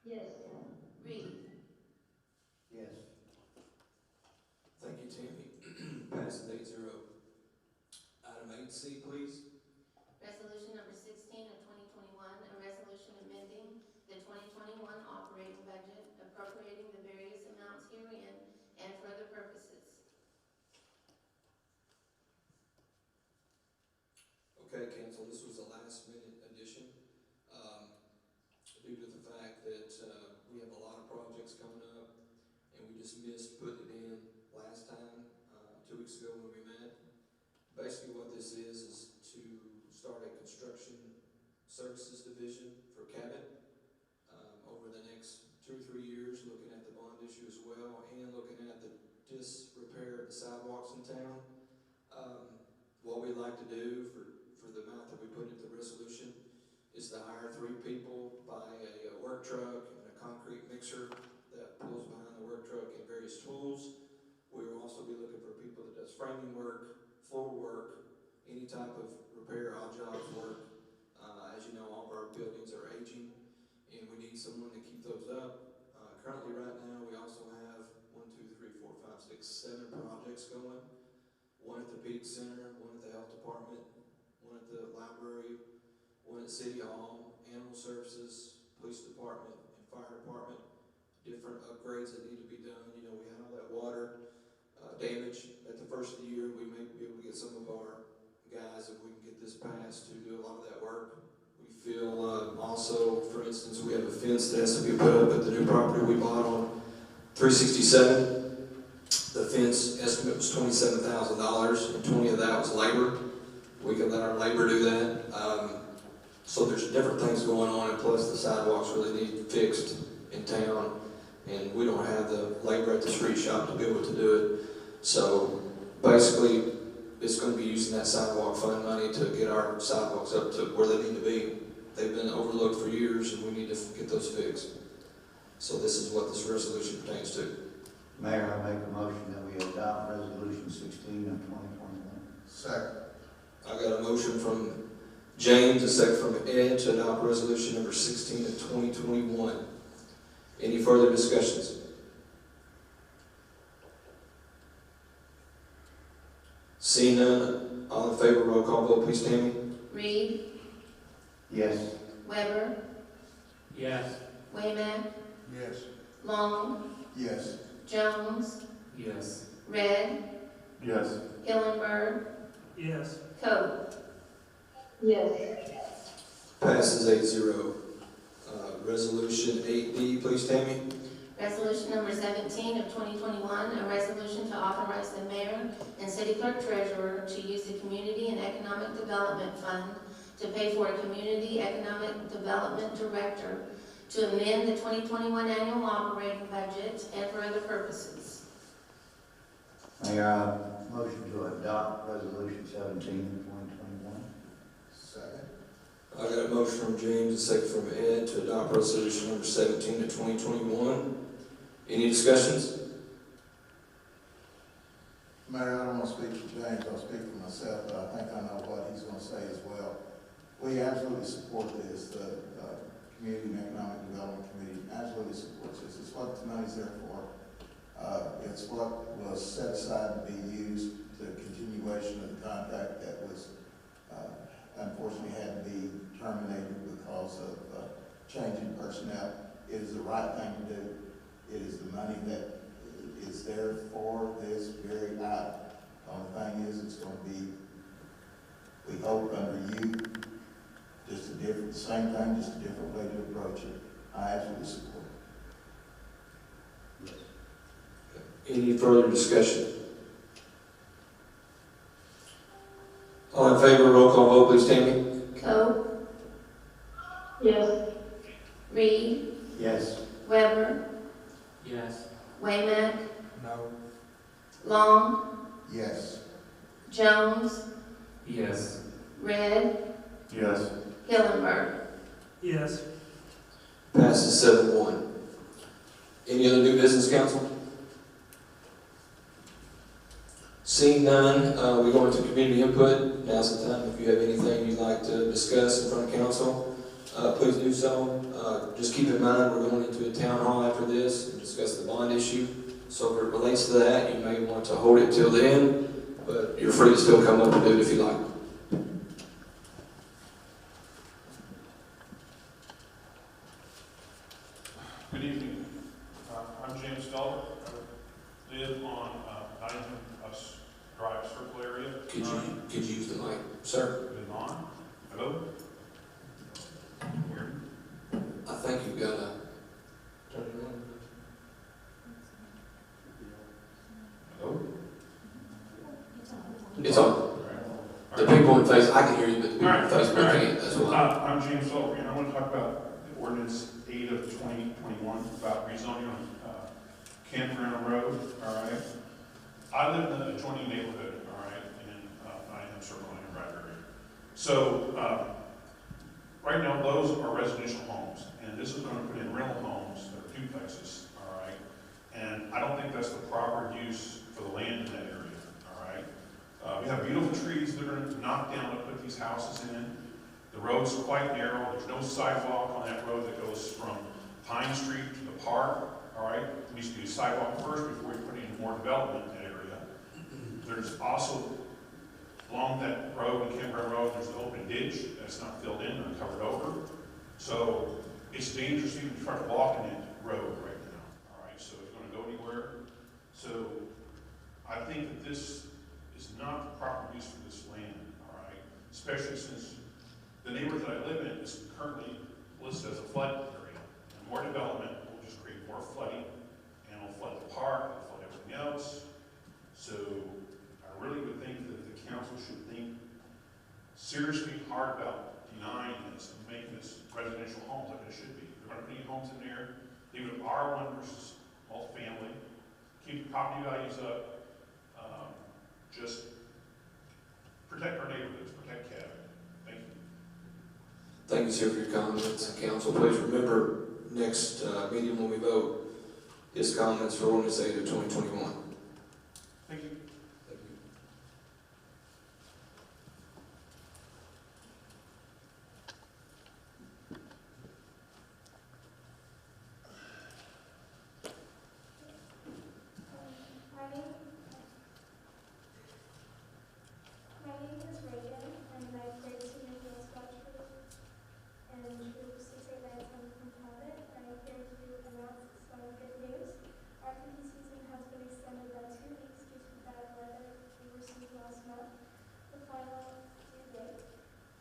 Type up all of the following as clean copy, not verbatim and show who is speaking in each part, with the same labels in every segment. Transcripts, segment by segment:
Speaker 1: Reed.
Speaker 2: Yes.
Speaker 3: Thank you, Tammy. Passes 8-0. Item 8C, please.
Speaker 1: Resolution number 16 of 2021, a resolution amending the 2021 operating budget, appropriating the various amounts herein and for other purposes.
Speaker 3: Okay, Council, this was a last-minute addition due to the fact that we have a lot of projects coming up, and we just missed putting it in last time, 2 weeks ago when we met. Basically, what this is to start a construction services division for Cabot over the next 2 or 3 years, looking at the bond issue as well, and looking at the disrepair of the sidewalks in town. What we'd like to do for the amount that we put into the resolution is to hire 3 people, buy a work truck and a concrete mixer that pulls behind the work truck and various tools. We will also be looking for people that does framing work, floor work, any type of repair, odd jobs work. As you know, all of our buildings are aging, and we need someone to keep those up. Currently, right now, we also have 7 projects going. One at the Peak Center, one at the Health Department, one at the library, one at City Hall, Animal Services, Police Department, and Fire Department. Different upgrades that need to be done. You know, we had all that water damage at the first of the year. We may be able to get some of our guys, if we can get this passed, to do a lot of that work. We feel also, for instance, we have a fence that has to be put up at the new property we bought on 367. The fence estimate was $27,000, and 20 of that was labor. We can let our labor do that. So there's different things going on, and plus the sidewalks really need fixed in town, and we don't have the labor at the street shop to be able to do it. So basically, it's going to be using that sidewalk fund money to get our sidewalks up to where they need to be. They've been overlooked for years, and we need to get those fixed. So this is what this resolution pertains to.
Speaker 2: Mayor, I make a motion that we adopt resolution 16 of 2021.
Speaker 4: Second.
Speaker 3: I got a motion from James, a second from Ed, to adopt resolution number 16 of 2021. Any further discussions? Seeing none, all in favor, roll call vote, please, Tammy.
Speaker 1: Reed.
Speaker 2: Yes.
Speaker 1: Weber.
Speaker 5: Yes.
Speaker 1: Wayman.
Speaker 4: Yes.
Speaker 1: Long.
Speaker 4: Yes.
Speaker 1: Jones.
Speaker 5: Yes.
Speaker 1: Red.
Speaker 4: Yes.
Speaker 1: Hillenberg.
Speaker 5: Yes.
Speaker 1: Cabot.
Speaker 3: Passes 8-0. Resolution 8D, please, Tammy.
Speaker 1: Resolution number 17 of 2021, a resolution to authorize the mayor and city clerk treasurer to use the Community and Economic Development Fund to pay for a Community Economic Development Director to amend the 2021 annual operating budget and for other purposes.
Speaker 2: Mayor, I motion to adopt resolution 17 of 2021.
Speaker 4: Second.
Speaker 3: I got a motion from James, a second from Ed, to adopt resolution number 17 of 2021. Any discussions?
Speaker 4: Mayor, I don't want to speak for James, I'll speak for myself, but I think I know what he's going to say as well. We absolutely support this. The Community and Economic Development Committee absolutely supports this. It's what the money's there for. It's what was set aside to be used, the continuation of the contract that was unfortunately had to be terminated because of changing personnel. It is the right thing to do. It is the money that is there for this very item. The only thing is, it's going to be, we hope under you, just a different, same thing, just a different way to approach it. I absolutely support it.
Speaker 3: Any further discussion? All in favor, roll call vote, please, Tammy.
Speaker 1: Cabot. Yes. Reed.
Speaker 2: Yes.
Speaker 1: Weber.
Speaker 5: Yes.
Speaker 1: Waymack.
Speaker 4: No.
Speaker 1: Long.
Speaker 4: Yes.
Speaker 1: Jones.
Speaker 5: Yes.
Speaker 1: Red.
Speaker 4: Yes.
Speaker 1: Hillenberg.
Speaker 5: Yes.
Speaker 3: Passes 7-1. Any other new business, council? Seeing none, we go into community input. Now's the time if you have anything you'd like to discuss in front of council. please do so. Just keep in mind, we're going into a town hall after this and discuss the bond issue. So if it relates to that, you may want to hold it till then, but you're free to still come up and do it if you like.
Speaker 6: Good evening. I'm James Feller. I live on Nottingham Drive Circle area.
Speaker 3: Could you use the mic, sir?
Speaker 6: Is it on? Hello? Here.
Speaker 3: I think you've got to turn it on.
Speaker 6: Hello?
Speaker 3: It's on. The people in Facebook, I can hear you, but the people in Facebook
Speaker 6: Alright.
Speaker 3: can't, that's why.
Speaker 6: I'm James Feller, and I want to talk about the ordinance 8 of 2021 about rezoning on Campground Road, all right? I live in the adjoining neighborhood, all right, in Nottingham Circle and Bradbury. So, right now, those are residential homes, and this is going to put in rental homes that are duplexes, all right? And I don't think that's the proper use for the land in that area, all right? We have beautiful trees that are knocked down to put these houses in. The road's quite narrow. There's no sidewalk on that road that goes from Pine Street to the park, all right? There needs to be a sidewalk first before you put any more development in that area. There's also, along that road, the Campground Road, there's an open ditch that's not filled in or covered over. So it's dangerous even to try to walk in that road right now, all right? So it's going to go anywhere. So I think that this is not the proper use for this land, all right? Especially since the neighborhood that I live in is currently listed as a flood area. And more development will just create more flooding, and will flood the park, it'll flood everything else. So I really would think that the council should think seriously hard about denying this and making this residential homes like it should be. They're going to put homes in there, leave it R1 versus multifamily, keep the property values up, just protect our neighborhoods, protect Cabot. Thank you.
Speaker 3: Thank you, sir, for your comments. Council, please remember next meeting when we vote, his comments for ordinance 8 of 2021.
Speaker 6: Thank you.
Speaker 3: Thank you.
Speaker 7: My name is Reagan, and I played senior girl scout troop and troop 689 from Cabot. I'm here to announce some good news. Our cookie season has been extended by 2 weeks due to bad weather we received last month. The final due date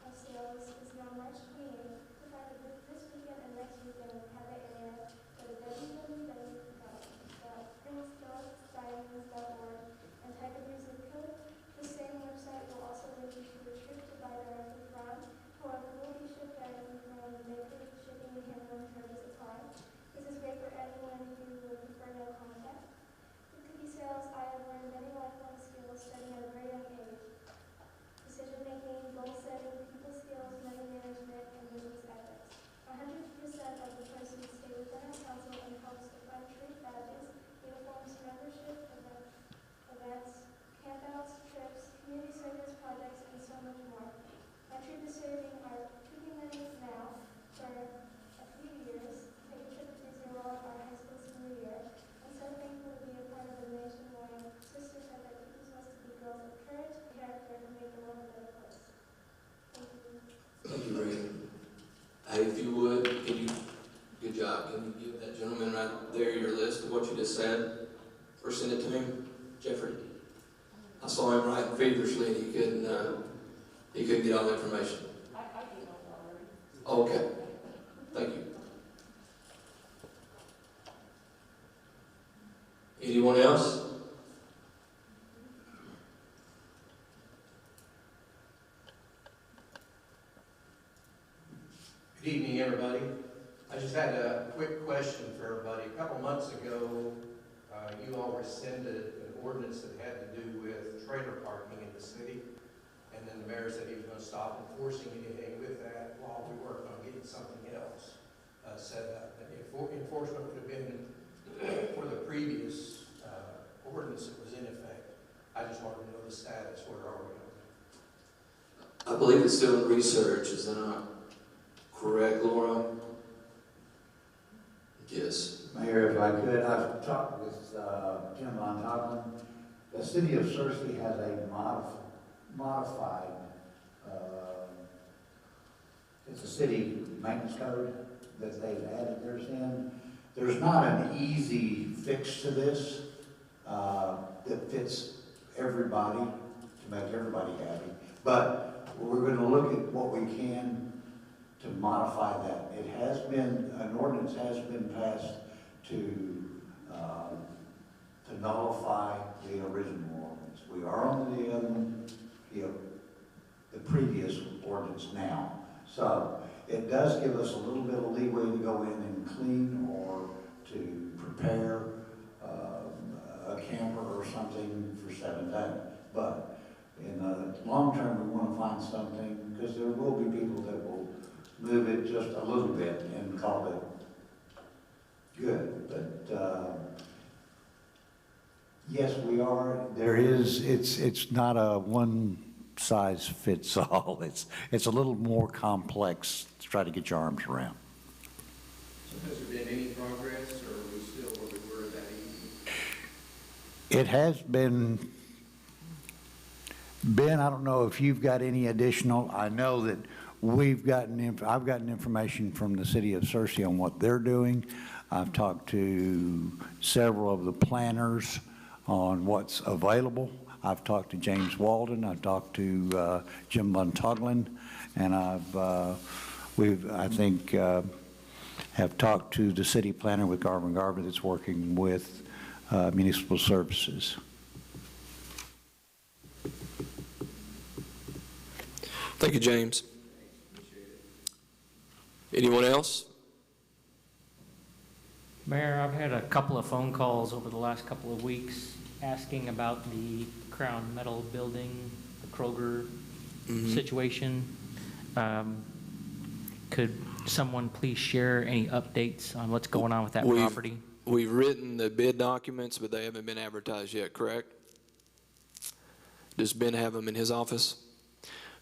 Speaker 7: of sales is now March 28th. The fact that this weekend and next weekend in the Cabot area, go to www.princedogsdiamonds.org and type in your zip code. The same website will also link you to the trip to buy directly from. However, we'll be shipped directly from maker, shipping and handling charges apply. This is great for anyone who would prefer no contact. With cookie sales, I have learned many lifelong skills starting at a very young age. Decision making, goal setting, people skills, money management, and business ethics. 100% of the proceeds stay within our council and helps to fund troop badges, uniforms, membership, events, campouts, trips, community service projects, and so much more. My troop is serving our trooping money now for a few years, take a trip to Disney World our high school senior year, and so thankful to be a part of the nationwide sisterhood that teaches us to be girls of courage, character, and make the world a better place. Thank you.
Speaker 3: Thank you, Ray. Hey, if you would, good job. Can you give that gentleman right there your list of what you just said? Or send it to him, Jeffrey? I saw him writing feverishly and he couldn't get all the information.
Speaker 8: I emailed already.
Speaker 3: Okay. Thank you. Anyone else?
Speaker 9: Good evening, everybody. I just had a quick question for everybody. A couple months ago, you all rescinded an ordinance that had to do with trailer parking in the city, and then the mayor said he was going to stop enforcing anything with that while we worked on getting something else set up. And enforcement would have been for the previous ordinance that was in effect. I just wanted to know the status. Where are we on that?
Speaker 3: I believe it's still in research. Is that not Correct, Laura? Yes.
Speaker 2: Mayor, if I could, I've talked with Jim Von Toglen. The city of Searcy has a modified, it's a city maintenance code that they've added theirs in. There's not an easy fix to this that fits everybody to make everybody happy, but we're going to look at what we can to modify that. It has been, an ordinance has been passed to nullify the original ordinance. We are on the other one, the previous ordinance now. So it does give us a little bit of leeway to go in and clean or to prepare a camper or something for 7 days. But in the long term, we want to find something, because there will be people that will move it just a little bit and call it good. But yes, we are. There is. It's not a one size fits all. It's a little more complex to try to get your arms around.
Speaker 9: So has there been any progress, or are we still where we were that evening?
Speaker 2: It has been. Ben, I don't know if you've got any additional. I know that I've gotten information from the city of Searcy on what they're doing. I've talked to several of the planners on what's available. I've talked to James Walden. I've talked to Jim Von Toglen, and I think have talked to the city planner with Garvin that's working with municipal services.
Speaker 3: Thank you, James. Anyone else?
Speaker 5: Mayor, I've had a couple of phone calls over the last couple of weeks asking about the Crown Metal building, the Kroger situation. Could someone please share any updates on what's going on with that property?
Speaker 3: We've written the bid documents, but they haven't been advertised yet, correct? Does Ben have them in his office?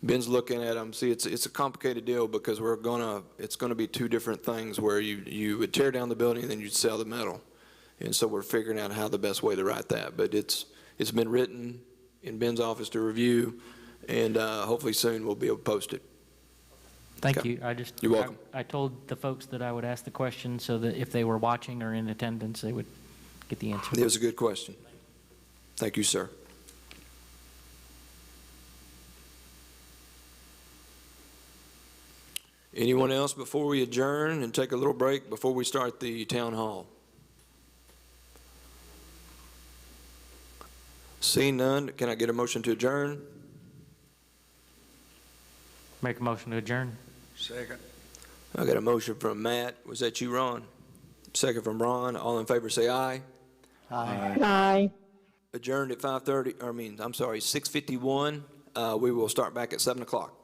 Speaker 3: Ben's looking at them. See, it's a complicated deal because it's gonna be two different things where you would tear down the building and then you'd sell the metal. And so we're figuring out how the best way to write that. But it's been written in Ben's office to review, and hopefully soon we'll be able to post it.
Speaker 5: Thank
Speaker 3: Okay.
Speaker 5: you.
Speaker 3: You're welcome.
Speaker 5: I told the folks that I would ask the question so that if they were watching or in attendance, they would get the answer.
Speaker 3: It was a good question. Thank you, sir. Anyone else before we adjourn and take a little break before we start the town hall? Seeing none, can I get a motion to adjourn?
Speaker 5: Make a motion to adjourn.
Speaker 2: Second.
Speaker 3: I got a motion from Matt. Was that you, Ron? Second from Ron. All in favor say aye.
Speaker 2: Aye.
Speaker 8: Aye.
Speaker 3: Adjourned at 6:51. We will start back at 7 o'clock.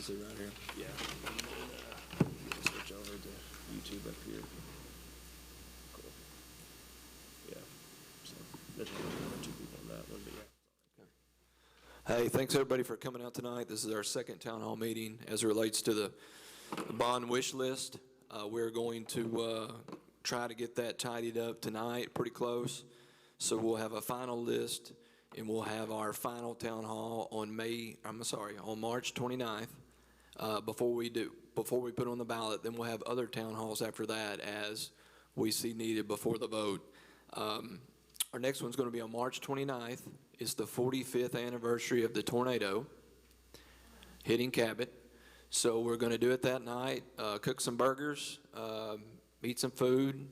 Speaker 3: see right here? Yeah. And switch over to YouTube up here. Cool. Yeah. So there's only one or two people on that one, but yeah. Okay. Hey, thanks everybody for coming out tonight. This is our second town hall meeting as it relates to the bond wish list. We're going to try to get that tidied up tonight, pretty close. So we'll have a final list, and we'll have our final town hall on on March 29th. Before we put on the ballot, then we'll have other town halls after that as we see needed before the vote. Our next one's going to be on March 29th. It's the 45th anniversary of the tornado hitting Cabot. So we're going to do it that night, cook some burgers, eat some food,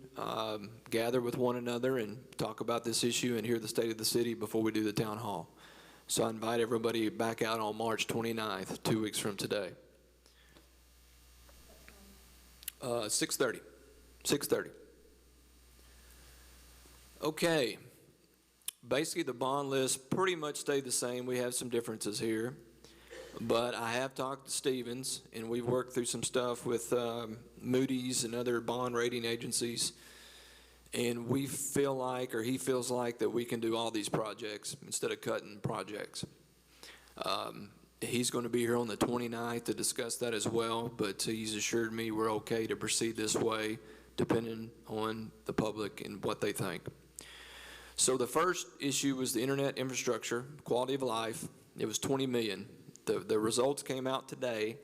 Speaker 3: gather with one another and talk about this issue and hear the state of the city before we do the town hall. So I invite everybody back out on March 29th, 2 weeks from today. 6:30. 6:30. Okay. Basically, the bond list pretty much stayed the same. We have some differences here. But I have talked to Stevens, and we've worked through some stuff with Moody's and other bond rating agencies. And we feel like, or he feels like, that we can do all these projects instead of cutting projects. He's going to be here on the 29th to discuss that as well, but he's assured me we're okay to proceed this way, depending on the public and what they think. So the first issue was the internet infrastructure, quality of life. It was $20 million. The results came out today.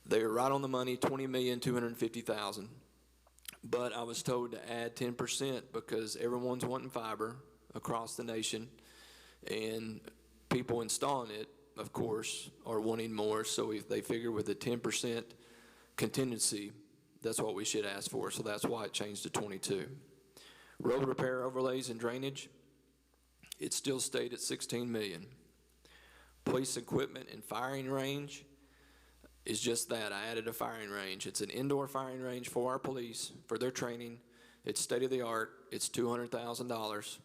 Speaker 3: They were right on the money, $20,250,000. But I was told to add 10% because everyone's wanting fiber across the nation, and people installing it, of course, are wanting more. So if they figure with a 10% contingency, that's what we should ask for. So that's why it changed to 22. Road repair, overlays, and drainage, it still stayed at $16 million. Police equipment and firing range is just that. I added a firing range. It's an indoor firing range for our police, for their training. It's state-of-the-art. It's $200,000.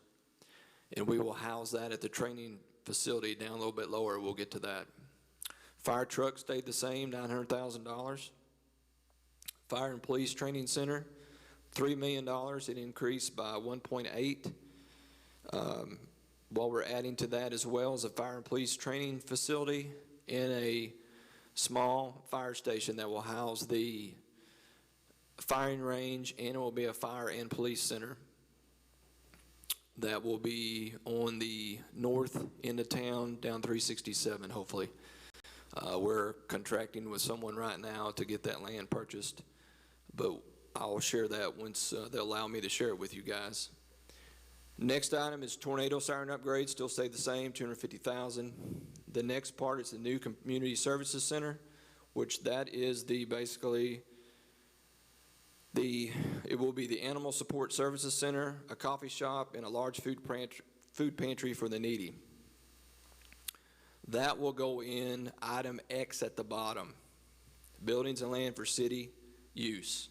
Speaker 3: And we will house that at the training facility down a little bit lower. We'll get to that. Fire truck stayed the same, $900,000. Fire and Police Training Center, $3 million. It increased by 1.8. While we're adding to that as well as a fire and police training facility and a small fire station that will house the firing range, and it will be a fire and police center that will be on the north end of town down 367, hopefully. We're contracting with someone right now to get that land purchased, but I'll share that once they'll allow me to share it with you guys. Next item is tornado siren upgrade, still stayed the same, $250,000. The next part is the new community services center, which that is it will be the animal support services center, a coffee shop, and a large food pantry for the needy. That will go in item X at the bottom, buildings and land for city use.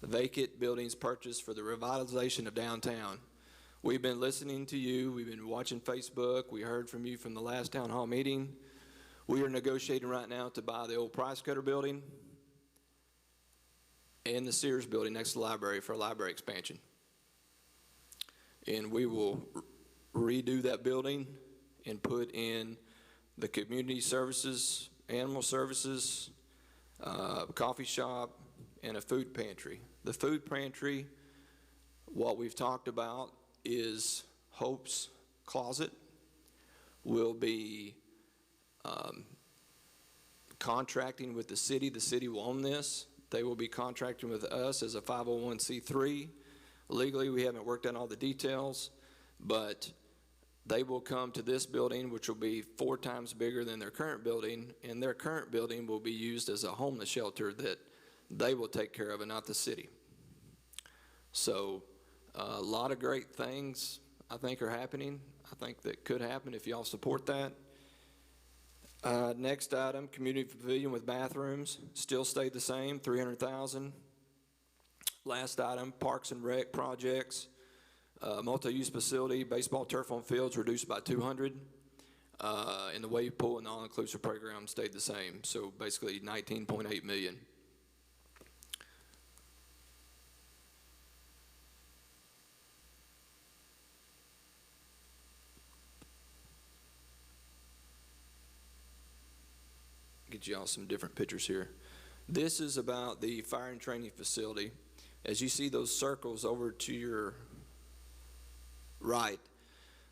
Speaker 3: Vacant buildings purchased for the revitalization of downtown. We've been listening to you. We've been watching Facebook. We heard from you from the last town hall meeting. We are negotiating right now to buy the old Price Cutter building and the Sears building next to the library for a library expansion. And we will redo that building and put in the community services, animal services, coffee shop, and a food pantry. The food pantry, what we've talked about is Hope's Closet. Will be contracting with the city. The city will own this. They will be contracting with us as a 501c3. Legally, we haven't worked out all the details, but they will come to this building, which will be 4 times bigger than their current building, and their current building will be used as a homeless shelter that they will take care of and not the city. So a lot of great things I think are happening. I think that could happen if y'all support that. Next item, community pavilion with bathrooms, still stayed the same, $300,000. Last item, parks and rec projects, multi-use facility, baseball turf on fields reduced by $200,000. And the wave pool and the all-inclusive program stayed the same, so basically 19.8 million. Get y'all some different pictures here. This is about the fire and training facility. As you see those circles over to your right,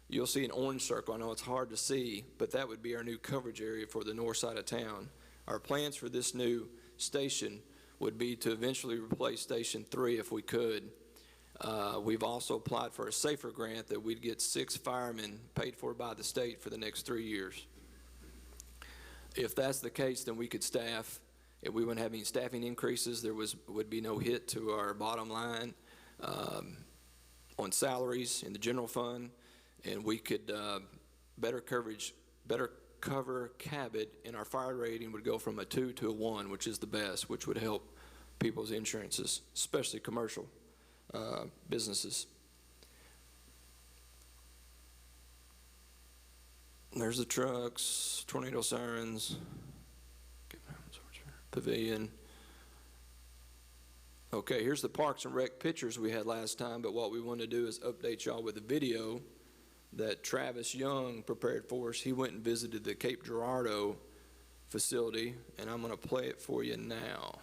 Speaker 3: you'll see an orange circle. I know it's hard to see, but that would be our new coverage area for the north side of town. Our plans for this new station would be to eventually replace Station 3 if we could. We've also applied for a SAFER grant that we'd get 6 firemen paid for by the state for the next 3 years. If that's the case, then we could staff. If we wouldn't have any staffing increases, there would be no hit to our bottom line on salaries in the general fund, and we could better cover Cabot, and our fire rating would go from a 2 to a 1, which is the best, which would help people's insurances, especially commercial businesses. There's the trucks, tornado sirens, pavilion. Okay, here's the Parks and Rec pictures we had last time, but what we want to do is update y'all with a video that Travis Young prepared for us. He went and visited the Cape Girardeau facility, and I'm going to play it for you now.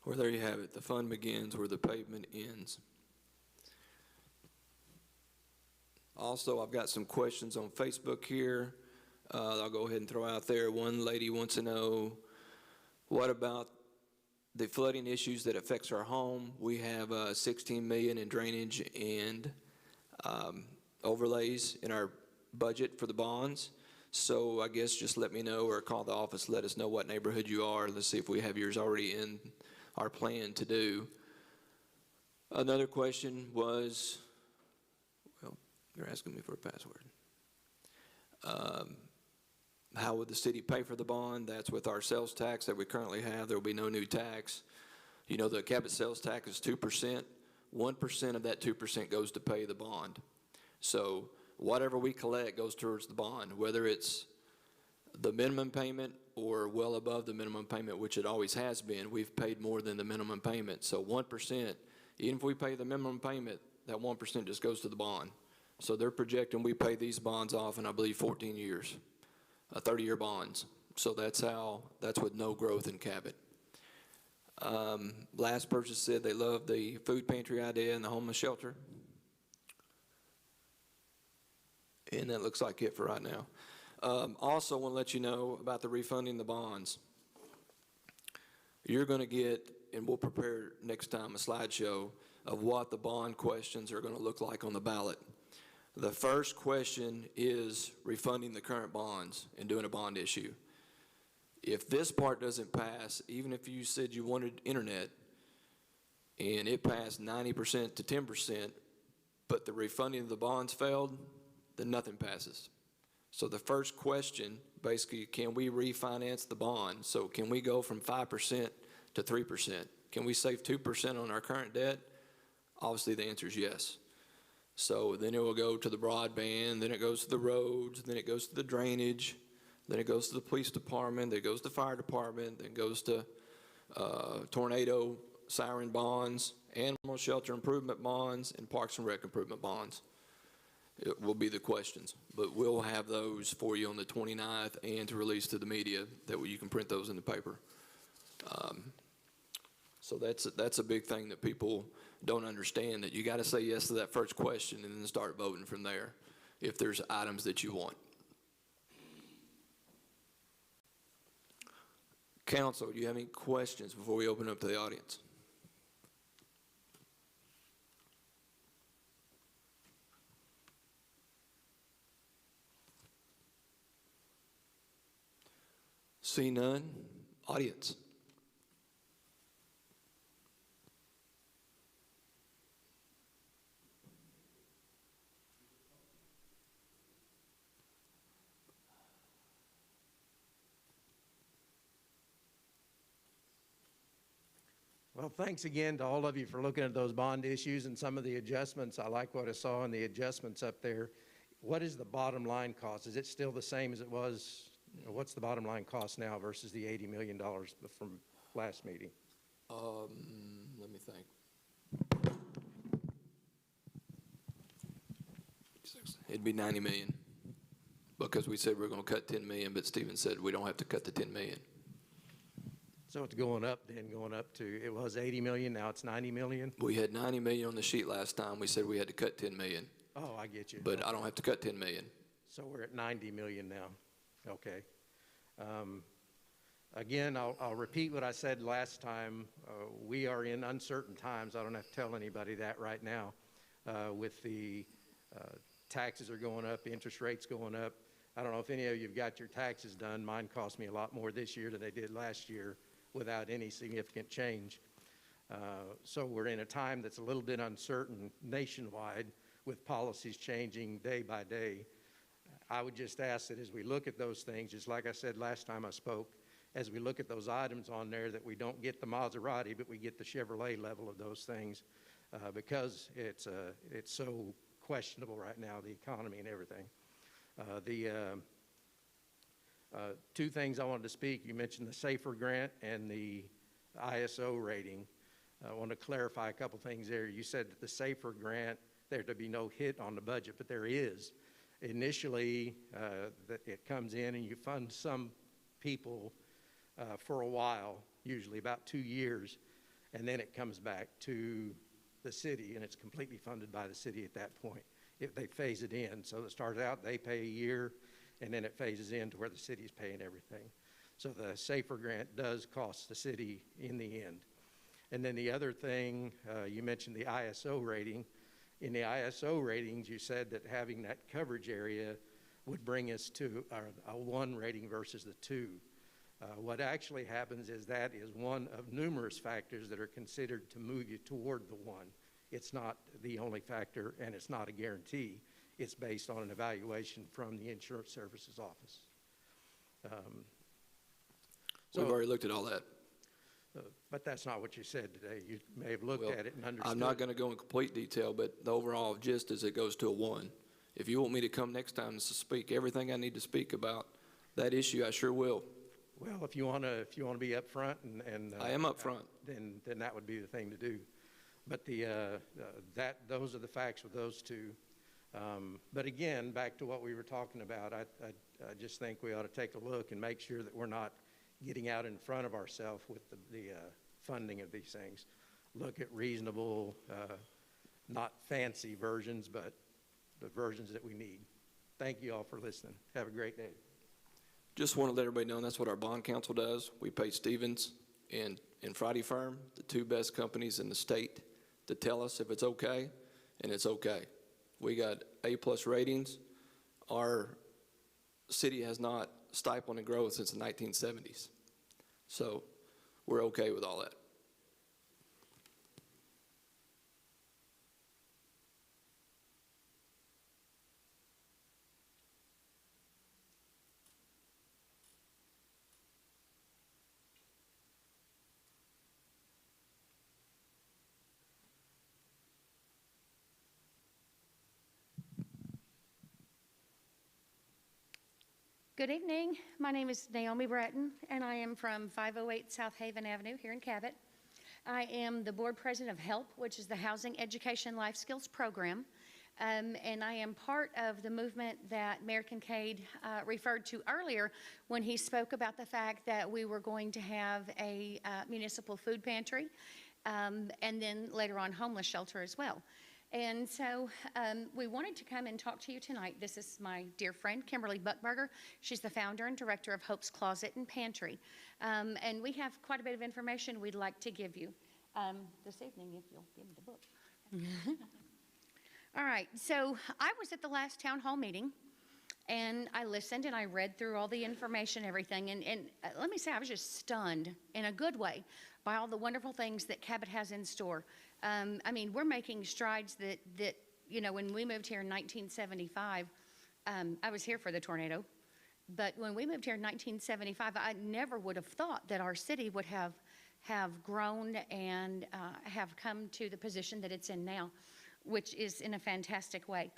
Speaker 3: Well, there you have it. The fun begins where the pavement ends. Also, I've got some questions on Facebook here. I'll go ahead and throw out there. One lady wants to know, what about the flooding issues that affects our home? We have 16 million in drainage and overlays in our budget for the bonds. So I guess just let me know or call the office, let us know what neighborhood you are. Let's see if we have yours already in our plan to do. Another question was, well, you're asking me for a password. How would the city pay for the bond? That's with our sales tax that we currently have. There will be no new tax. You know, the Cabot sales tax is 2%. 1% of that 2% goes to pay the bond. So whatever we collect goes towards the bond, whether it's the minimum payment or well above the minimum payment, which it always has been. We've paid more than the minimum payment. So 1%, even if we pay the minimum payment, that 1% just goes to the bond. So they're projecting we pay these bonds off in, I believe, 14 years, 30-year bonds. So that's with no growth in Cabot. Last person said they love the food pantry idea and the homeless shelter. And that looks like it for right now. Also want to let you know about the refunding the bonds. You're going to get, and we'll prepare next time, a slideshow of what the bond questions are going to look like on the ballot. The first question is refunding the current bonds and doing a bond issue. If this part doesn't pass, even if you said you wanted internet and it passed 90% to 10%, but the refunding of the bonds failed, then nothing passes. So the first question, basically, can we refinance the bond? So can we go from 5% to 3%? Can we save 2% on our current debt? Obviously, the answer is yes. So then it will go to the broadband, then it goes to the roads, then it goes to the drainage, then it goes to the police department, then it goes to the fire department, then it goes to tornado siren bonds, animal shelter improvement bonds, and parks and rec improvement bonds. It will be the questions, but we'll have those for you on the 29th and to release to the media. That way you can print those in the paper. So that's a big thing that people don't understand, that you got to say yes to that first question and then start voting from there if there's items that you want. Council, do you have any questions before we open up to the audience? See none. Audience.
Speaker 9: Well, thanks again to all of you for looking at those bond issues and some of the adjustments. I like what I saw in the adjustments up there. What is the bottom line cost? Is it still the same as it was? What's the bottom line cost now versus the $80 million from last meeting?
Speaker 3: Let me think. It'd be 90 million because we said we're going to cut 10 million, but Stephen said we don't have to cut the 10 million.
Speaker 9: So it's going up then, going up to, it was 80 million, now it's 90 million?
Speaker 3: We had 90 million on the sheet last time. We said we had to cut 10 million.
Speaker 9: Oh, I get you.
Speaker 3: But I don't have to cut 10 million.
Speaker 9: So we're at 90 million now. Okay. Again, I'll repeat what I said last time. We are in uncertain times. I don't have to tell anybody that right now. With the taxes are going up, the interest rates going up. I don't know if any of you have got your taxes done. Mine cost me a lot more this year than they did last year without any significant change. So we're in a time that's a little bit uncertain nationwide with policies changing day by day. I would just ask that as we look at those things, just like I said last time I spoke, as we look at those items on there, that we don't get the Maserati, but we get the Chevrolet level of those things, because it's so questionable right now, the economy and everything. Two things I wanted to speak. You mentioned the SAFER grant and the ISO rating. I want to clarify a couple things there. You said that the SAFER grant, there to be no hit on the budget, but there is. Initially, it comes in and you fund some people for a while, usually about 2 years, and then it comes back to the city, and it's completely funded by the city at that point if they phase it in. So it starts out, they pay a year, and then it phases in to where the city's paying everything. So the SAFER grant does cost the city in the end. And then the other thing, you mentioned the ISO rating. In the ISO ratings, you said that having that coverage area would bring us to a 1 rating versus the 2. What actually happens is that is one of numerous factors that are considered to move you toward the 1. It's not the only factor, and it's not a guarantee. It's based on an evaluation from the Insurance Services Office.
Speaker 3: We've already looked at all that.
Speaker 9: But that's not what you said today. You may have looked at it and understood.
Speaker 3: I'm not going to go in complete detail, but the overall gist is it goes to a 1. If you want me to come next time to speak everything I need to speak about that issue, I sure will.
Speaker 9: Well, if you want to be up front and
Speaker 3: I am up front.
Speaker 9: then that would be the thing to do. But those are the facts with those two. But again, back to what we were talking about, I just think we ought to take a look and make sure that we're not getting out in front of ourselves with the funding of these things. Look at reasonable, not fancy versions, but the versions that we need. Thank you all for listening. Have a great day.
Speaker 3: Just want to let everybody know that's what our bond counsel does. We pay Stevens and Friday Firm, the 2 best companies in the state, to tell us if it's okay, and it's okay. We got A+ ratings. Our city has not stifled in growth since the 1970s. So we're okay with all that.
Speaker 10: Good evening. My name is Naomi Bratton, and I am from 508 South Haven Avenue here in Cabot. I am the board president of HELP, which is the Housing Education Life Skills Program, and I am part of the movement that Mayor Kincaid referred to earlier when he spoke about the fact that we were going to have a municipal food pantry, and then later on homeless shelter as well. And so we wanted to come and talk to you tonight. This is my dear friend, Kimberly Buckberger. She's the founder and director of Hope's Closet and Pantry. And we have quite a bit of information we'd like to give you this evening, if you'll give me the book. All right, so I was at the last town hall meeting, and I listened and I read through all the information, everything. And let me say, I was just stunned in a good way by all the wonderful things that Cabot has in store. I mean, we're making strides that, you know, when we moved here in 1975, I was here for the tornado, but when we moved here in 1975, I never would have thought that our city would have grown and have come to the position that it's in now, which is in a fantastic way.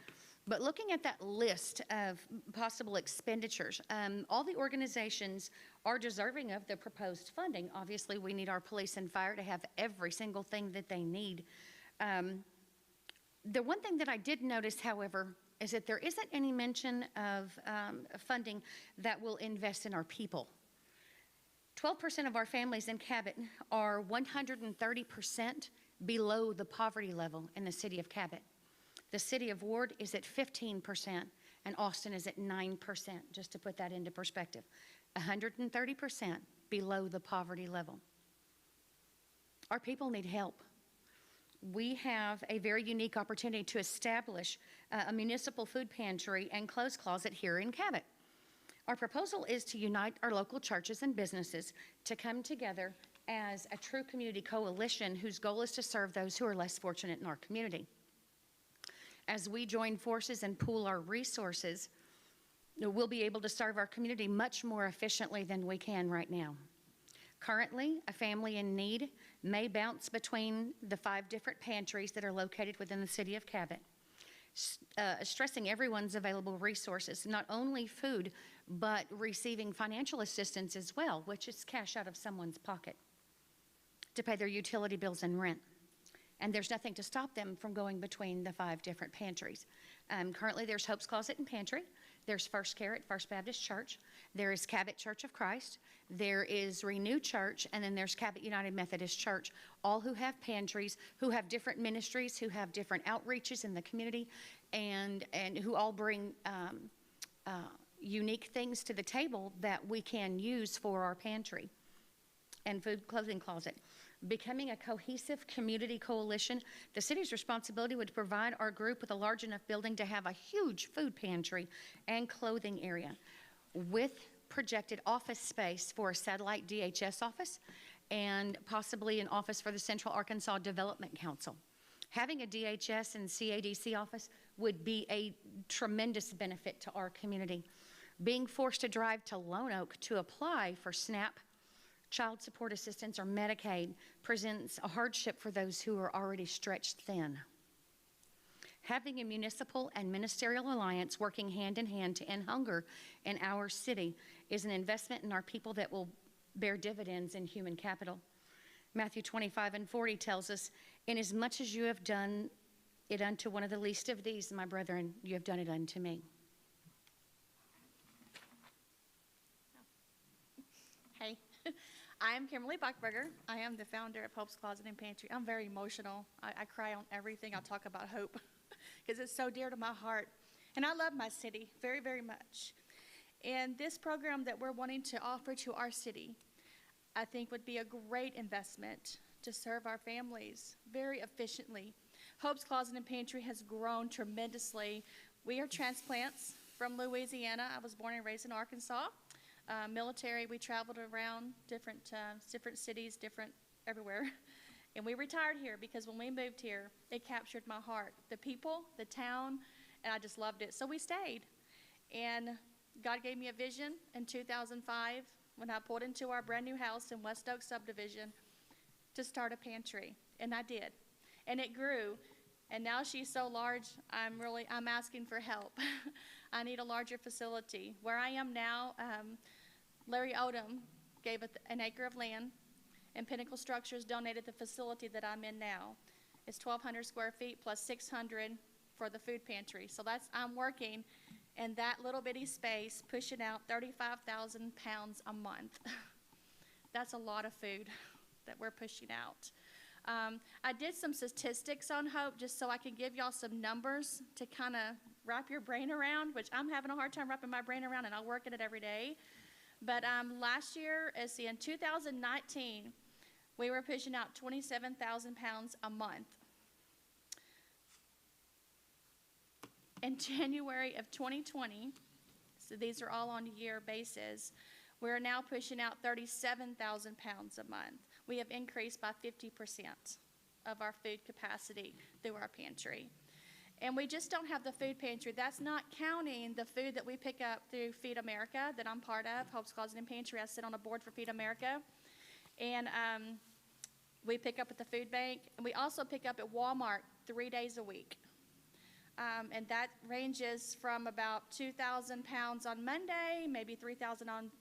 Speaker 10: But looking at that list of possible expenditures, all the organizations are deserving of the proposed funding. Obviously, we need our police and fire to have every single thing that they need. The one thing that I did notice, however, is that there isn't any mention of funding that will invest in our people. 12% of our families in Cabot are 130% below the poverty level in the city of Cabot. The city of Ward is at 15%, and Austin is at 9%, just to put that into perspective. 130% below the poverty level. Our people need help. We have a very unique opportunity to establish a municipal food pantry and clothes closet here in Cabot. Our proposal is to unite our local churches and businesses to come together as a true community coalition whose goal is to serve those who are less fortunate in our community. As we join forces and pool our resources, we'll be able to serve our community much more efficiently than we can right now. Currently, a family in need may bounce between the 5 different pantries that are located within the city of Cabot, stressing everyone's available resources, not only food, but receiving financial assistance as well, which is cash out of someone's pocket to pay their utility bills and rent. And there's nothing to stop them from going between the 5 different pantries. Currently, there's Hope's Closet and Pantry. There's First Carrot, First Baptist Church. There is Cabot Church of Christ. There is Renew Church, and then there's Cabot United Methodist Church, all who have pantries, who have different ministries, who have different outreaches in the community, and who all bring unique things to the table that we can use for our pantry and food clothing closet. Becoming a cohesive community coalition, the city's responsibility would provide our group with a large enough building to have a huge food pantry and clothing area with projected office space for a satellite DHS office and possibly an office for the Central Arkansas Development Council. Having a DHS and CADC office would be a tremendous benefit to our community. Being forced to drive to Lone Oak to apply for SNAP, child support assistance, or Medicaid presents a hardship for those who are already stretched thin. Having a municipal and ministerial alliance working hand in hand to end hunger in our city is an investment in our people that will bear dividends in human capital. Matthew 25:40 tells us, "Inasmuch as you have done it unto one of the least of these, my brethren, you have done it unto me."
Speaker 8: Hey, I'm Kimberly Buckberger. I am the founder of Hope's Closet and Pantry. I'm very emotional. I cry on everything. I talk about hope because it's so dear to my heart. And I love my city very, very much. And this program that we're wanting to offer to our city, I think would be a great investment to serve our families very efficiently. Hope's Closet and Pantry has grown tremendously. We are transplants from Louisiana. I was born and raised in Arkansas. Military, we traveled around different cities, everywhere. And we retired here because when we moved here, it captured my heart. The people, the town, and I just loved it. So we stayed. And God gave me a vision in 2005 when I pulled into our brand new house in West Oak subdivision to start a pantry. And I did. And it grew. And now she's so large, I'm asking for help. I need a larger facility. Where I am now, Larry Odom gave an acre of land, and Pinnacle Structures donated the facility that I'm in now. It's 1,200 square feet plus 600 for the food pantry. So I'm working in that little bitty space, pushing out 35,000 pounds a month. That's a lot of food that we're pushing out. I did some statistics on Hope just so I can give y'all some numbers to kind of wrap your brain around, which I'm having a hard time wrapping my brain around, and I work at it every day. But last year, in 2019, we were pushing out 27,000 pounds a month. In January of 2020, so these are all on a year basis, we're now pushing out 37,000 pounds a month. We have increased by 50% of our food capacity through our pantry. And we just don't have the food pantry. That's not counting the food that we pick up through Feed America that I'm part of, Hope's Closet and Pantry. I sit on a board for Feed America. And we pick up at the food bank. And we also pick up at Walmart 3 days a week. And that ranges from about 2,000 pounds on Monday, maybe 3,000 on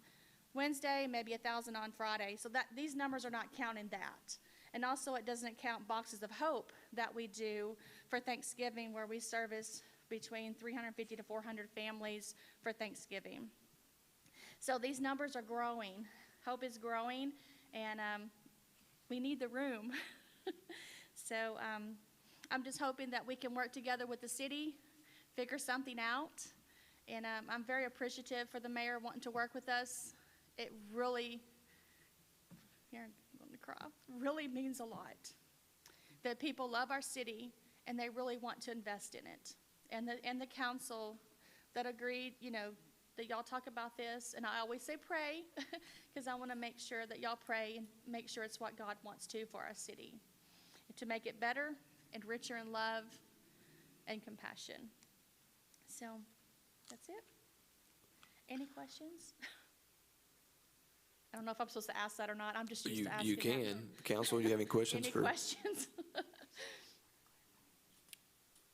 Speaker 8: Wednesday, maybe 1,000 on Friday. So these numbers are not counting that. And also it doesn't count Boxes of Hope that we do for Thanksgiving, where we service between 350 to 400 families for Thanksgiving. So these numbers are growing. Hope is growing, and we need the room. So I'm just hoping that we can work together with the city, figure something out. And I'm very appreciative for the mayor wanting to work with us. It really, here I'm going to cry, really means a lot. That people love our city and they really want to invest in it. And the council that agreed, that y'all talk about this, and I always say pray, because I want to make sure that y'all pray and make sure it's what God wants to for our city. And to make it better and richer in love and compassion. So that's it. Any questions? I don't know if I'm supposed to ask that or not. I'm just used to asking
Speaker 3: You can. Council, do you have any questions?
Speaker 8: Any questions?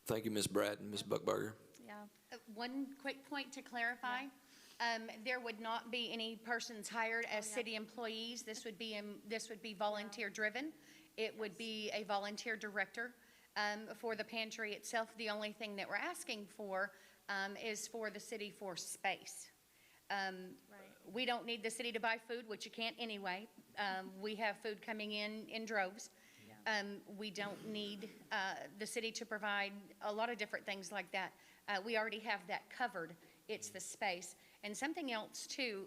Speaker 3: Thank you, Ms. Bradd and Ms. Buckberger.
Speaker 8: Yeah.
Speaker 10: One quick point to clarify. There would not be any persons hired as city employees. This would be volunteer driven. It would be a volunteer director for the pantry itself. The only thing that we're asking for is for the city for space.
Speaker 8: Right.
Speaker 10: We don't need the city to buy food, which you can't anyway. We have food coming in droves. We don't need the city to provide a lot of different things like that. We already have that covered. It's the space. And something else too,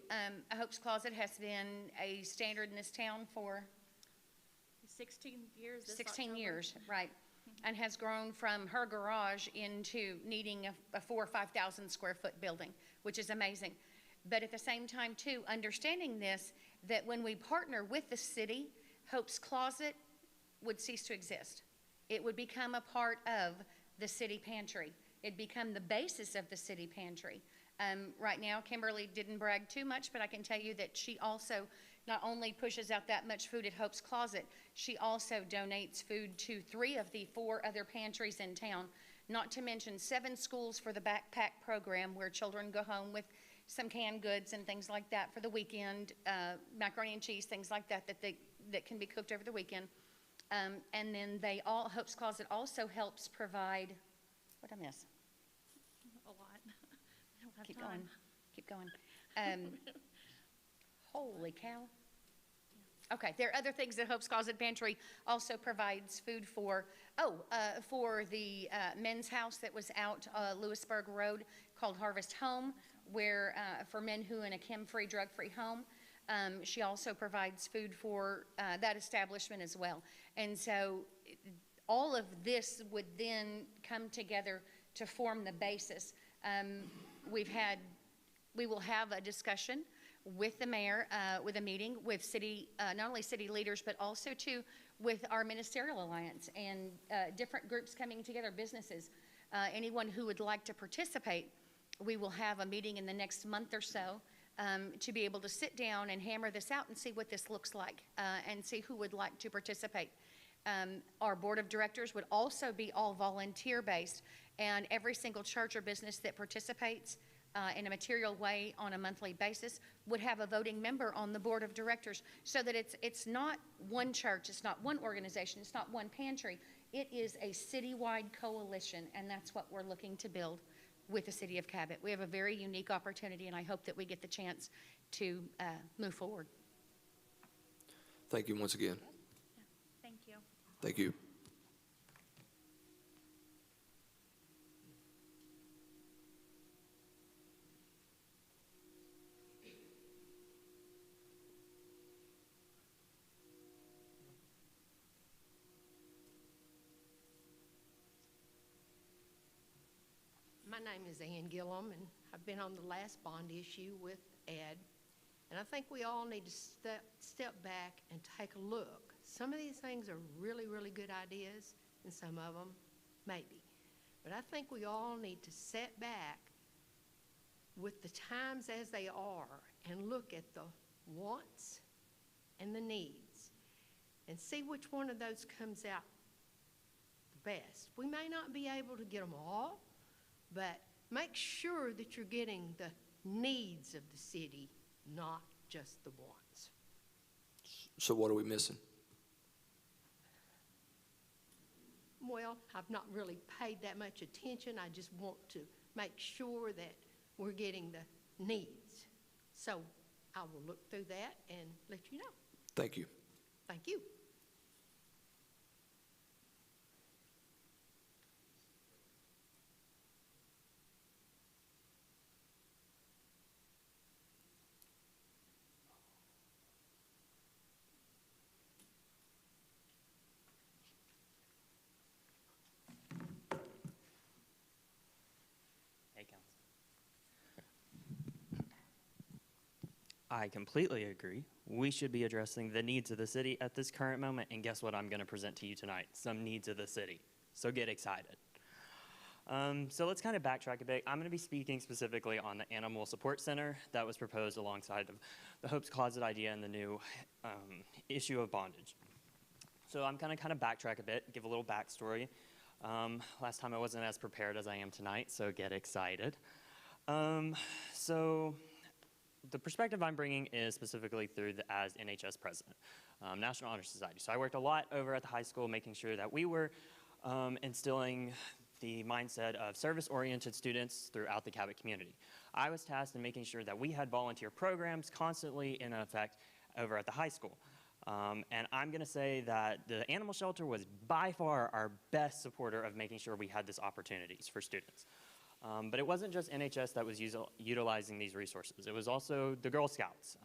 Speaker 10: Hope's Closet has been a standard in this town for
Speaker 8: 16 years this
Speaker 10: 16
Speaker 8: October.
Speaker 10: years, right, and has grown from her garage into needing a 4,000 or 5,000 square foot building, which is amazing. But at the same time too, understanding this, that when we partner with the city, Hope's Closet would cease to exist. It would become a part of the city pantry. It'd become the basis of the city pantry. Right now, Kimberly didn't brag too much, but I can tell you that she also not only pushes out that much food at Hope's Closet, she also donates food to 3 of the 4 other pantries in town, not to mention 7 schools for the backpack program where children go home with some canned goods and things like that for the weekend, macaroni and cheese, things like that that can be cooked over the weekend. And then Hope's Closet also helps provide, what'd I miss?
Speaker 8: A lot. I don't have
Speaker 10: Keep
Speaker 8: time.
Speaker 10: going. Holy cow. Okay, there are other things that Hope's Closet Pantry also provides food for. For the men's house that was out Lewisburg Road called Harvest Home, where for men who in a chem-free, drug-free home. She also provides food for that establishment as well. And so all of this would then come together to form the basis. We will have a discussion with the mayor, with a meeting with city, not only city leaders, but also too with our ministerial alliance and different groups coming together, businesses. Anyone who would like to participate, we will have a meeting in the next month or so to be able to sit down and hammer this out and see what this looks like and see who would like to participate. Our board of directors would also be all volunteer-based, and every single church or business that participates in a material way on a monthly basis would have a voting member on the board of directors, so that it's not one church, it's not one organization, it's not one pantry. It is a citywide coalition, and that's what we're looking to build with the city of Cabot. We have a very unique opportunity, and I hope that we get the chance to move forward.
Speaker 3: Thank you once again.
Speaker 8: Thank you.
Speaker 3: Thank you.
Speaker 11: My name is Ann Gillum, and I've been on the last bond issue with Ed. And I think we all need to step back and take a look. Some of these things are really, really good ideas, and some of them maybe. But I think we all need to sit back with the times as they are and look at the wants and the needs and see which one of those comes out the best. We may not be able to get them all, but make sure that you're getting the needs of the city, not just the wants.
Speaker 3: So what are we missing?
Speaker 11: Well, I've not really paid that much attention. I just want to make sure that we're getting the needs. So I will look through that and let you know.
Speaker 3: Thank you.
Speaker 11: Thank you.
Speaker 12: Hey, Council. I completely agree. We should be addressing the needs of the city at this current moment, and guess what I'm going to present to you tonight? Some needs of the city. So get excited. So let's kind of backtrack a bit. I'm going to be speaking specifically on the Animal Support Center that was proposed alongside of the Hope's Closet idea and the new issue of bondage. So I'm going to kind of backtrack a bit, give a little backstory. Last time I wasn't as prepared as I am tonight, so get excited. So the perspective I'm bringing is specifically through as NHS president, National Honor Society. So I worked a lot over at the high school making sure that we were instilling the mindset of service-oriented students throughout the Cabot community. I was tasked in making sure that we had volunteer programs constantly in effect over at the high school. And I'm going to say that the animal shelter was by far our best supporter of making sure we had these opportunities for students. But it wasn't just NHS that was utilizing these resources. It was also the Girl Scouts,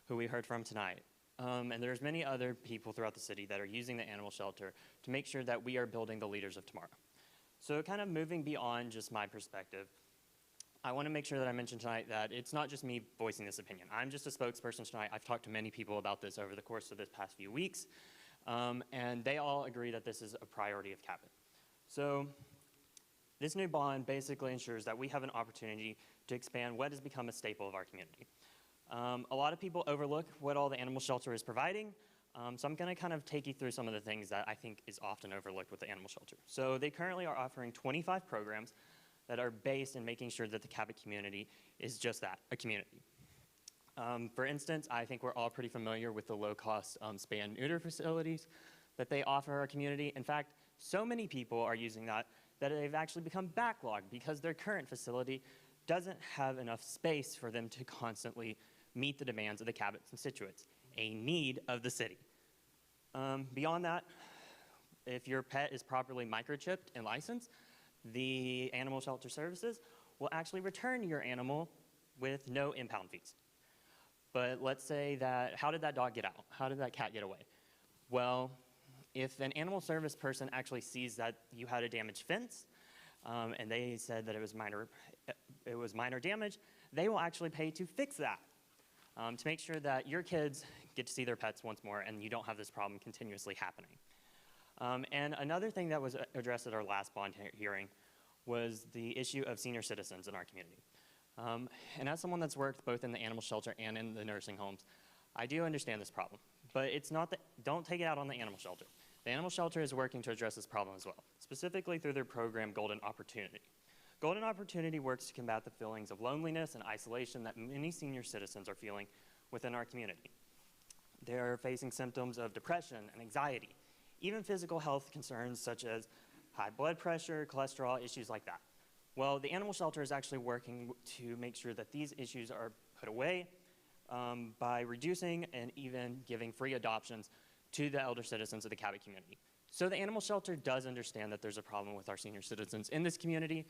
Speaker 12: who we heard from tonight. And there's many other people throughout the city that are using the animal shelter to make sure that we are building the leaders of tomorrow. So kind of moving beyond just my perspective, I want to make sure that I mention tonight that it's not just me voicing this opinion. I'm just a spokesperson tonight. I've talked to many people about this over the course of this past few weeks, and they all agree that this is a priority of Cabot. So this new bond basically ensures that we have an opportunity to expand what has become a staple of our community. A lot of people overlook what all the animal shelter is providing, so I'm going to kind of take you through some of the things that I think is often overlooked with the animal shelter. So they currently are offering 25 programs that are based in making sure that the Cabot community is just that, a community. For instance, I think we're all pretty familiar with the low-cost spay and neuter facilities that they offer our community. In fact, so many people are using that they've actually become backlogged because their current facility doesn't have enough space for them to constantly meet the demands of the Cabot constituents, a need of the city. Beyond that, if your pet is properly microchipped and licensed, the animal shelter services will actually return your animal with no impound fees. But let's say that, how did that dog get out? How did that cat get away? Well, if an animal service person actually sees that you had a damaged fence, and they said that it was minor damage, they will actually pay to fix that, to make sure that your kids get to see their pets once more and you don't have this problem continuously happening. And another thing that was addressed at our last bond hearing was the issue of senior citizens in our community. And as someone that's worked both in the animal shelter and in the nursing homes, I do understand this problem. But it's not that, don't take it out on the animal shelter. The animal shelter is working to address this problem as well, specifically through their program, Golden Opportunity. Golden Opportunity works to combat the feelings of loneliness and isolation that many senior citizens are feeling within our community. They're facing symptoms of depression and anxiety, even physical health concerns such as high blood pressure, cholesterol, issues like that. Well, the animal shelter is actually working to make sure that these issues are put away by reducing and even giving free adoptions to the elder citizens of the Cabot community. So the animal shelter does understand that there's a problem with our senior citizens in this community,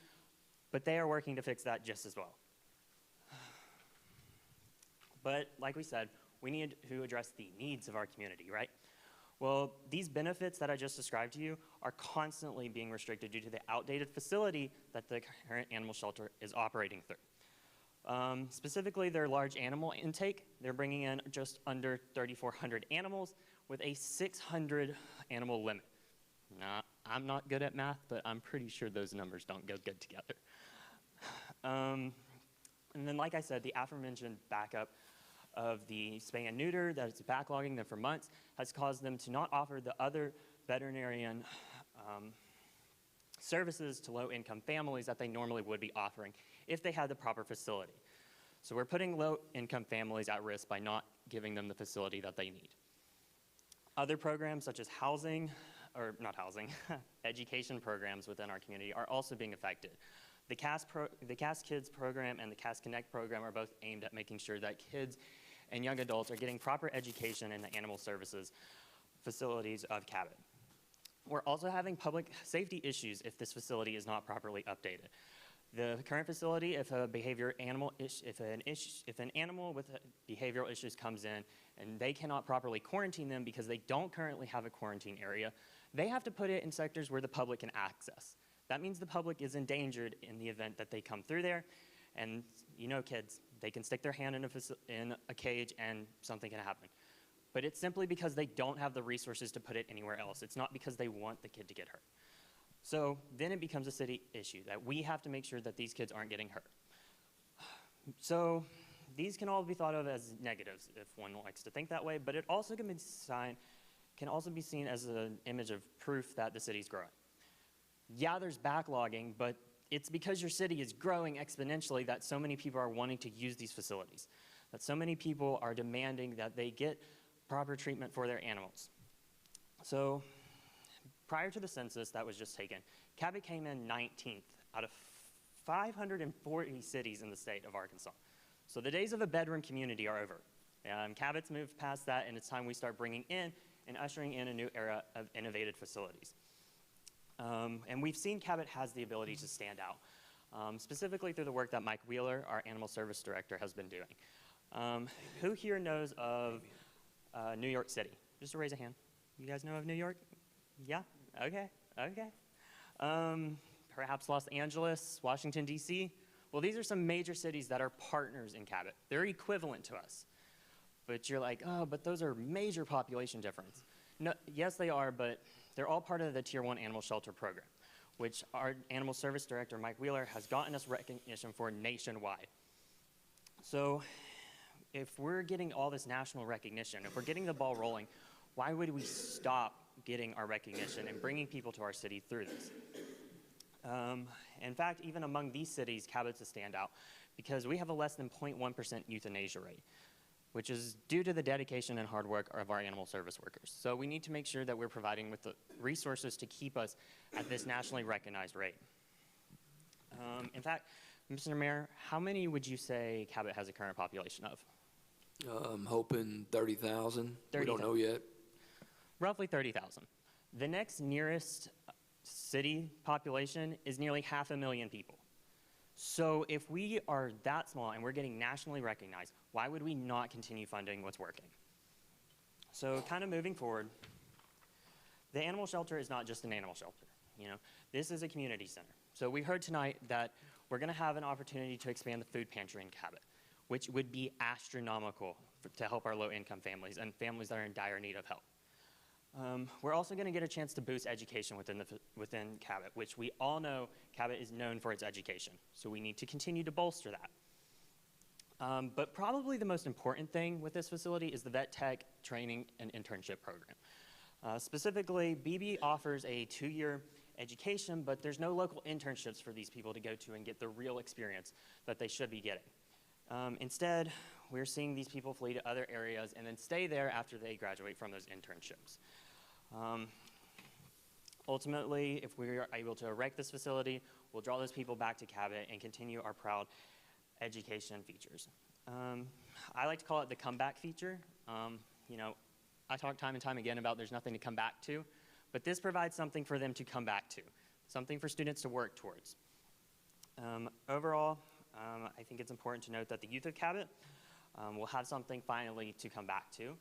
Speaker 12: but they are working to fix that just as well. But like we said, we need to address the needs of our community, right? Well, these benefits that I just described to you are constantly being restricted due to the outdated facility that the current animal shelter is operating through. Specifically, their large animal intake, they're bringing in just under 3,400 animals with a 600 animal limit. Now, I'm not good at math, but I'm pretty sure those numbers don't go good together. And then, like I said, the aforementioned backup of the spay and neuter that is backlogging them for months has caused them to not offer the other veterinarian services to low-income families that they normally would be offering if they had the proper facility. So we're putting low-income families at risk by not giving them the facility that they need. Other programs such as housing, or not housing, education programs within our community are also being affected. The CAS Kids program and the CAS Connect program are both aimed at making sure that kids and young adults are getting proper education in the animal services facilities of Cabot. We're also having public safety issues if this facility is not properly updated. The current facility, if an animal with behavioral issues comes in and they cannot properly quarantine them because they don't currently have a quarantine area, they have to put it in sectors where the public can access. That means the public is endangered in the event that they come through there. And you know, kids, they can stick their hand in a cage and something can happen. But it's simply because they don't have the resources to put it anywhere else. It's not because they want the kid to get hurt. So then it becomes a city issue that we have to make sure that these kids aren't getting hurt. So these can all be thought of as negatives if one likes to think that way, but it also can be seen as an image of proof that the city's growing. Yeah, there's backlogging, but it's because your city is growing exponentially that so many people are wanting to use these facilities, that so many people are demanding that they get proper treatment for their animals. So prior to the census that was just taken, Cabot came in 19th out of 540 cities in the state of Arkansas. So the days of a bedroom community are over. Cabot's moved past that, and it's time we start bringing in and ushering in a new era of innovative facilities. And we've seen Cabot has the ability to stand out, specifically through the work that Mike Wheeler, our animal service director, has been doing. Who here knows of New York City? Just to raise a hand. You guys know of New York? Yeah? Okay, okay. Perhaps Los Angeles, Washington, D.C.? Well, these are some major cities that are partners in Cabot. They're equivalent to us. But you're like, oh, but those are major population difference. No, yes, they are, but they're all part of the Tier 1 Animal Shelter Program, which our Animal Service Director, Mike Wheeler, has gotten us recognition for nationwide. So if we're getting all this national recognition, if we're getting the ball rolling, why would we stop getting our recognition and bringing people to our city through this? In fact, even among these cities, Cabot's a standout because we have a less than 0.1% euthanasia rate, which is due to the dedication and hard work of our animal service workers. So we need to make sure that we're providing with the resources to keep us at this nationally recognized rate. In fact, Mr. Mayor, how many would you say Cabot has a current population of?
Speaker 13: I'm hoping 30,000. We don't know yet.
Speaker 12: Roughly 30,000. The next nearest city population is nearly 500,000 people. So if we are that small and we're getting nationally recognized, why would we not continue funding what's working? So kind of moving forward, the animal shelter is not just an animal shelter. You know, this is a community center. So we heard tonight that we're going to have an opportunity to expand the food pantry in Cabot, which would be astronomical to help our low-income families and families that are in dire need of help. We're also going to get a chance to boost education within Cabot, which we all know Cabot is known for its education. So we need to continue to bolster that. But probably the most important thing with this facility is the vet tech training and internship program. Specifically, BB offers a 2-year education, but there's no local internships for these people to go to and get the real experience that they should be getting. Instead, we're seeing these people flee to other areas and then stay there after they graduate from those internships. Ultimately, if we are able to erect this facility, we'll draw those people back to Cabot and continue our proud education features. I like to call it the comeback feature. You know, I talk time and time again about there's nothing to come back to, but this provides something for them to come back to, something for students to work towards. Overall, I think it's important to note that the youth of Cabot will have something finally to come back to.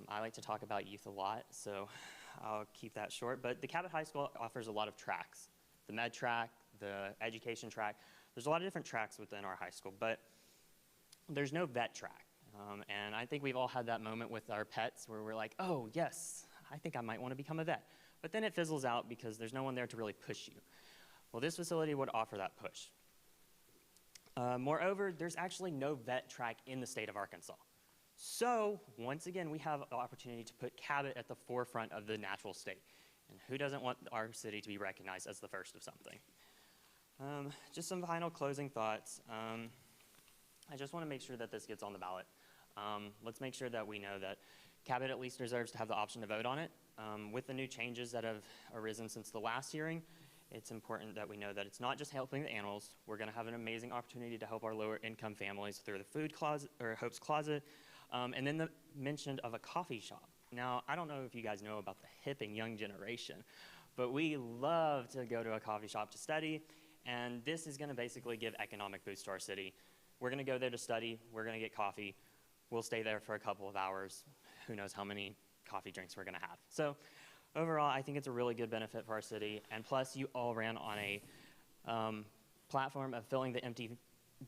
Speaker 12: I like to talk about youth a lot, so I'll keep that short. But the Cabot High School offers a lot of tracks, the med track, the education track. There's a lot of different tracks within our high school, but there's no vet track. And I think we've all had that moment with our pets where we're like, oh, yes, I think I might want to become a vet. But then it fizzles out because there's no one there to really push you. Well, this facility would offer that push. Moreover, there's actually no vet track in the state of Arkansas. So, once again, we have the opportunity to put Cabot at the forefront of the natural state. And who doesn't want our city to be recognized as the first of something? Just some final closing thoughts. I just want to make sure that this gets on the ballot. Let's make sure that we know that Cabot at least deserves to have the option to vote on it. With the new changes that have arisen since the last hearing, it's important that we know that it's not just helping the animals. We're going to have an amazing opportunity to help our lower income families through the food closet, or Hope's Closet, and then the mention of a coffee shop. Now, I don't know if you guys know about the hip and young generation, but we love to go to a coffee shop to study, and this is going to basically give economic boost to our city. We're going to go there to study. We're going to get coffee. We'll stay there for a couple of hours. Who knows how many coffee drinks we're going to have. So overall, I think it's a really good benefit for our city. And plus, you all ran on a platform of filling the empty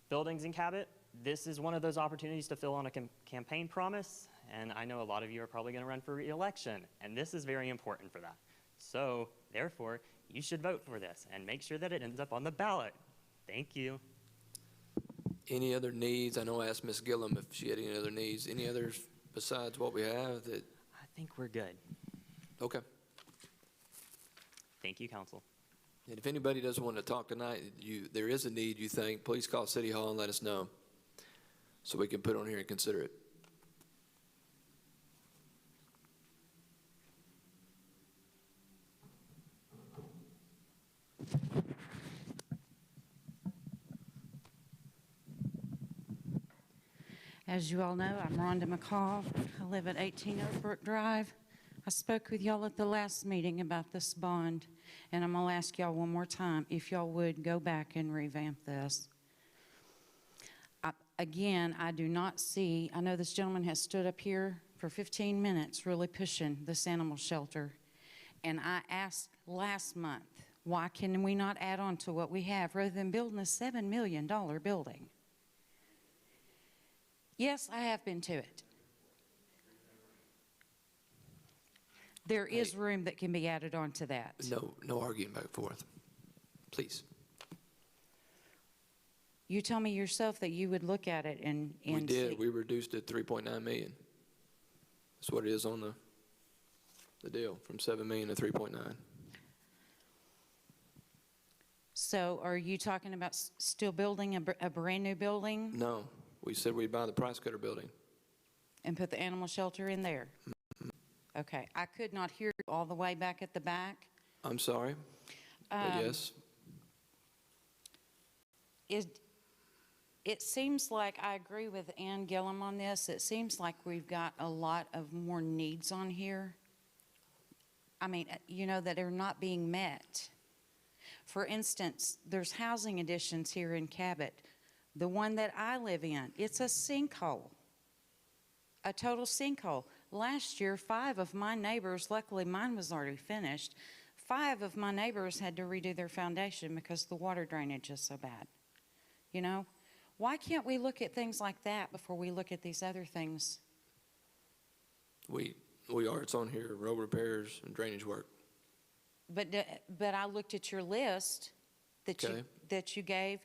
Speaker 12: buildings in Cabot. This is one of those opportunities to fill on a campaign promise. And I know a lot of you are probably going to run for re-election. And this is very important for that. So therefore, you should vote for this and make sure that it ends up on the ballot. Thank you.
Speaker 13: Any other needs? I know I asked Ms. Gillum if she had any other needs. Any others besides what we have? That
Speaker 12: I think we're good.
Speaker 13: Okay.
Speaker 12: Thank you, Council.
Speaker 13: And if anybody doesn't want to talk tonight, there is a need you think, please call City Hall and let us know so we can put on here and consider it.
Speaker 14: As you all know, I'm Rhonda McCall. I live at 18 Oakbrook Drive. I spoke with y'all at the last meeting about this bond, and I'm gonna ask y'all one more time if y'all would go back and revamp this. Again, I do not see, I know this gentleman has stood up here for 15 minutes really pushing this animal shelter, and I asked last month, why can we not add on to what we have rather than building a $7 million building? Yes, I have been to it. There is room that can be added on to that.
Speaker 13: No arguing back and forth. Please.
Speaker 14: You tell me yourself that you would look at it and
Speaker 13: We did.
Speaker 14: see.
Speaker 13: We reduced it 3.9 million. That's what it is on the deal, from 7 million to 3.9.
Speaker 14: So are you talking about still building a brand new building
Speaker 13: No, we said we'd buy the price cutter building.
Speaker 14: and put the animal shelter in there? Okay, I could not hear you all the way back at the back.
Speaker 13: I'm sorry, but yes.
Speaker 14: It seems like, I agree with Ann Gillum on this, it seems like we've got a lot of more needs on here. I mean, you know, that are not being met. For instance, there's housing additions here in Cabot. The one that I live in, it's a sinkhole, a total sinkhole. Last year, 5 of my neighbors, luckily mine was already finished, 5 of my neighbors had to redo their foundation because the water drainage is so bad. You know, why can't we look at things like that before we look at these other things?
Speaker 13: We are, it's on here, road repairs and drainage work.
Speaker 14: But I looked at your list that
Speaker 13: Okay.
Speaker 14: you gave.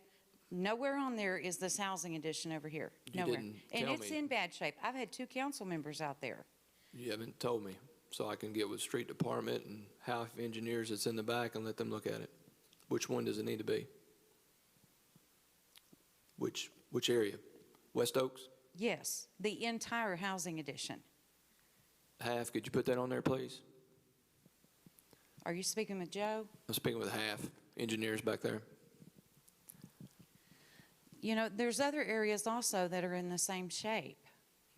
Speaker 14: Nowhere on there is this housing addition over here.
Speaker 13: You
Speaker 14: Nowhere.
Speaker 13: didn't
Speaker 14: And
Speaker 13: tell
Speaker 14: it's
Speaker 13: me.
Speaker 14: in bad shape. I've had 2 council members out there.
Speaker 13: You haven't told me, so I can get with street department and half engineers that's in the back and let them look at it. Which one does it need to be? Which area? West Oaks?
Speaker 14: Yes, the entire housing addition.
Speaker 13: Half, could you put that on there, please?
Speaker 14: Are you speaking with Joe?
Speaker 13: I'm speaking with half engineers back there.
Speaker 14: You know, there's other areas also that are in the same shape.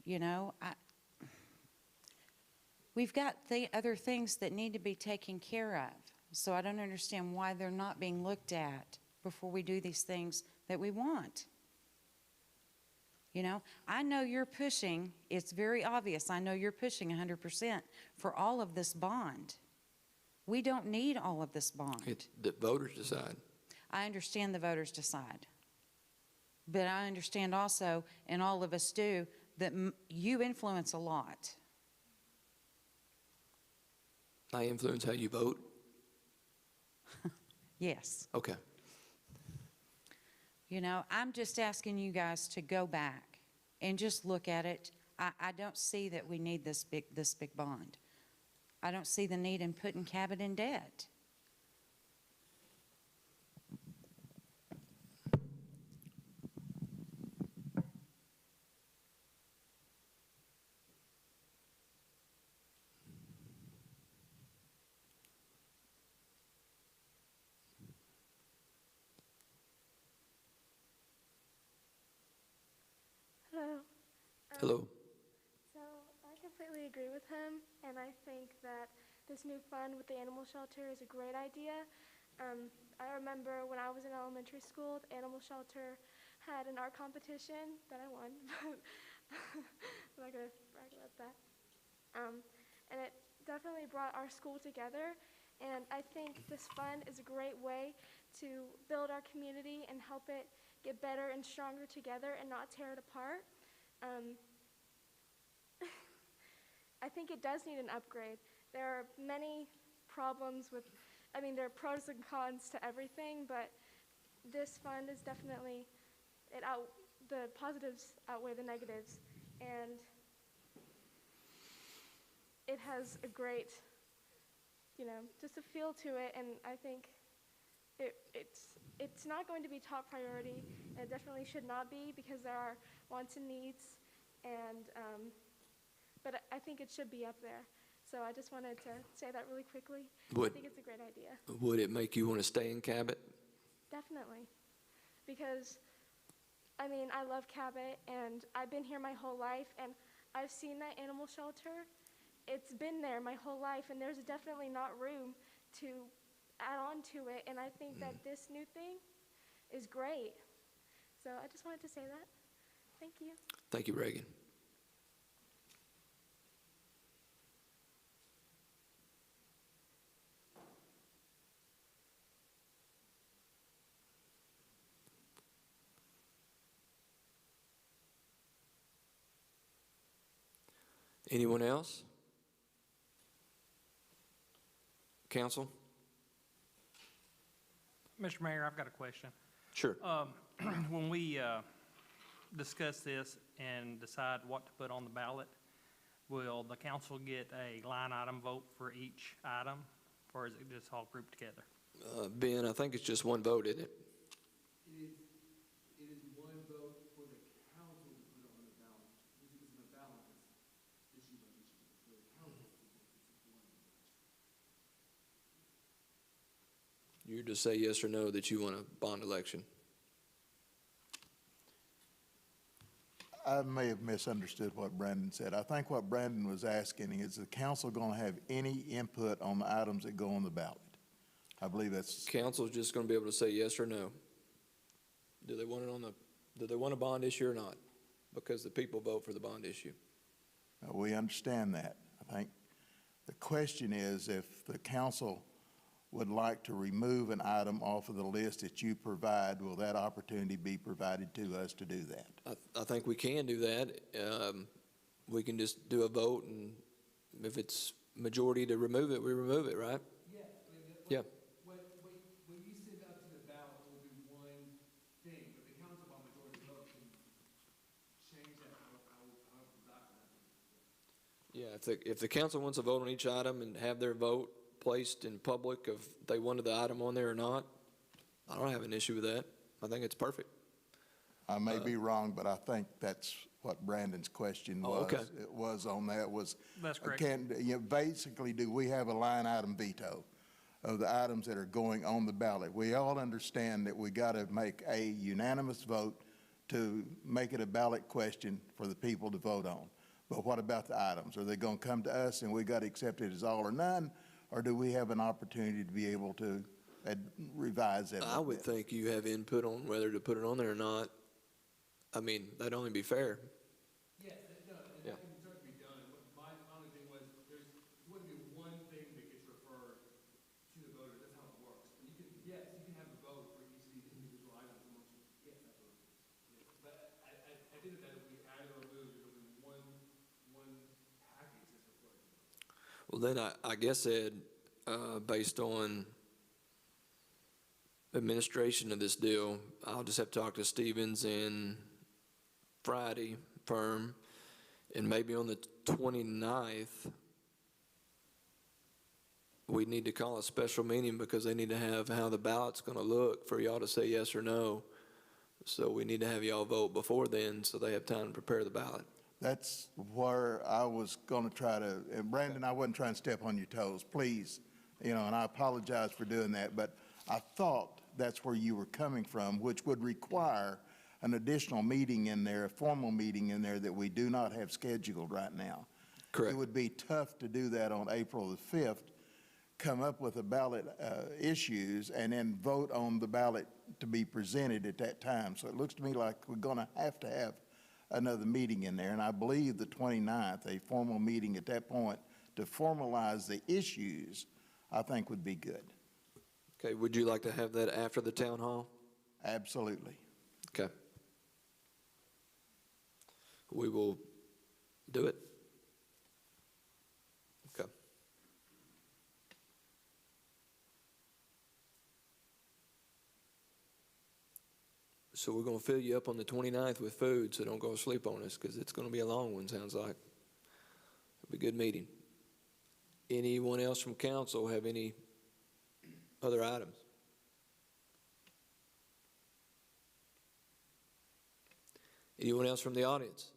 Speaker 14: You know, we've got the other things that need to be taken care of. So I don't understand why they're not being looked at before we do these things that we want. You know, I know you're pushing, it's very obvious, I know you're pushing 100% for all of this bond. We don't need all of this bond.
Speaker 13: The voters decide.
Speaker 14: I understand the voters decide. But I understand also, and all of us do, that you influence a lot.
Speaker 13: I influence how you vote?
Speaker 14: Yes.
Speaker 13: Okay.
Speaker 14: You know, I'm just asking you guys to go back and just look at it. I don't see that we need this big bond. I don't see the need in putting Cabot in debt.
Speaker 7: Hello.
Speaker 13: Hello.
Speaker 7: So I completely agree with him, and I think that this new fund with the animal shelter is a great idea. I remember when I was in elementary school, the animal shelter had an art competition that I won. I'm not gonna brag about that. And it definitely brought our school together, and I think this fund is a great way to build our community and help it get better and stronger together and not tear it apart. I think it does need an upgrade. There are many problems with, there are pros and cons to everything, but this fund is definitely, the positives outweigh the negatives, and it has a great, just a feel to it, and I think it's not going to be top priority, and it definitely should not be, because there are wants and needs, and but I think it should be up there. So I just wanted to say that really quickly. I think it's a great idea.
Speaker 13: Would it make you want to stay in Cabot?
Speaker 7: Definitely, because I mean, I love Cabot, and I've been here my whole life, and I've seen that animal shelter. It's been there my whole life, and there's definitely not room to add on to it, and I think that this new thing is great. So I just wanted to say that. Thank you.
Speaker 13: Thank you, Reagan. Anyone else? Council?
Speaker 5: Mr. Mayor, I've got a question.
Speaker 13: Sure.
Speaker 5: When we discuss this and decide what to put on the ballot, will the council get a line item vote for each item, or is it just all grouped together?
Speaker 13: Ben, I think it's just one vote, isn't it?
Speaker 15: It is one vote for the council to put on the ballot. This isn't a ballot, it's issue by issue. So the council is one.
Speaker 13: You just say yes or no that you want a bond election.
Speaker 4: I may have misunderstood what Brandon said. I think what Brandon was asking is the council going to have any input on the items that go on the ballot? I believe that's.
Speaker 13: Council's just going to be able to say yes or no. Do they want it on the, do they want a bond issue or not? Because the people vote for the bond issue.
Speaker 4: We understand that. I think the question is if the council would like to remove an item off of the list that you provide, will that opportunity be provided to us to do that?
Speaker 13: I think we can do that. We can just do a vote, and if it's majority to remove it, we remove it, right?
Speaker 15: Yeah.
Speaker 13: Yeah.
Speaker 15: When you send out to the ballot, we'll do one thing, but the council by majority vote can change that however desired.
Speaker 13: Yeah, if the council wants to vote on each item and have their vote placed in public if they wanted the item on there or not, I don't have an issue with that. I think it's perfect.
Speaker 4: I may be wrong, but I think that's what Brandon's question was.
Speaker 13: Oh, okay.
Speaker 4: It was on that was.
Speaker 5: That's correct.
Speaker 4: Basically, do we have a line item veto of the items that are going on the ballot? We all understand that we got to make a unanimous vote to make it a ballot question for the people to vote on. But what about the items? Are they going to come to us and we got to accept it as all or none? Or do we have an opportunity to be able to revise it?
Speaker 13: I would think you have input on whether to put it on there or not. I mean, that'd only be fair.
Speaker 15: Yes, it does, and that can certainly be done. But my only thing was, there wouldn't be one thing that gets referred to the voters. That's how it works. But you can have a vote for each of these individual items amongst you. Yes, absolutely. Yeah. But I think that if we add or remove, there'll be one package that's referred to.
Speaker 13: Well, then I guess, Ed, based on administration of this deal, I'll just have to talk to Stevens and Friday firm, and maybe on the 29th, we need to call a special meeting because they need to have how the ballot's going to look for y'all to say yes or no. So we need to have y'all vote before then so they have time to prepare the ballot.
Speaker 4: That's where I was going to try to, and Brandon, I wasn't trying to step on your toes, please, and I apologize for doing that, but I thought that's where you were coming from, which would require an additional meeting in there, a formal meeting in there that we do not have scheduled right now.
Speaker 13: Correct.
Speaker 4: It would be tough to do that on April the 5th, come up with a ballot issues, and then vote on the ballot to be presented at that time. So it looks to me like we're going to have another meeting in there, and I believe the 29th, a formal meeting at that point to formalize the issues, I think would be good.
Speaker 13: Okay, would you like to have that after the town hall?
Speaker 4: Absolutely.
Speaker 13: Okay. We will do it. Okay. So we're going to fill you up on the 29th with food, so don't go to sleep on us because it's going to be a long one, sounds like. It'll be a good meeting. Anyone else from council have any other items? Anyone else from the audience?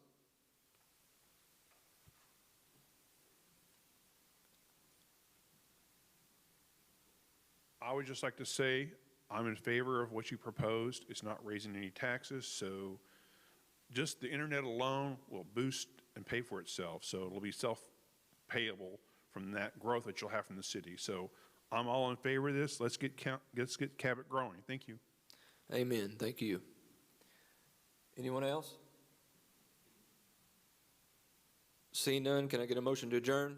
Speaker 6: I would just like to say, I'm in favor of what you proposed. It's not raising any taxes, so just the internet alone will boost and pay for itself. So it'll be self-payable from that growth that you'll have from the city. So I'm all in favor of this. Let's get Cabot growing. Thank you.
Speaker 13: Amen. Thank you. Anyone else? Seeing none, can I get a motion to adjourn?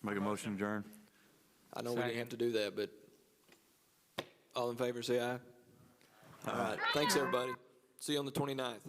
Speaker 16: Make a motion, adjourn.
Speaker 13: I know we didn't have to do that, but all in favor, say aye. All right. Thanks, everybody. See you on the 29th.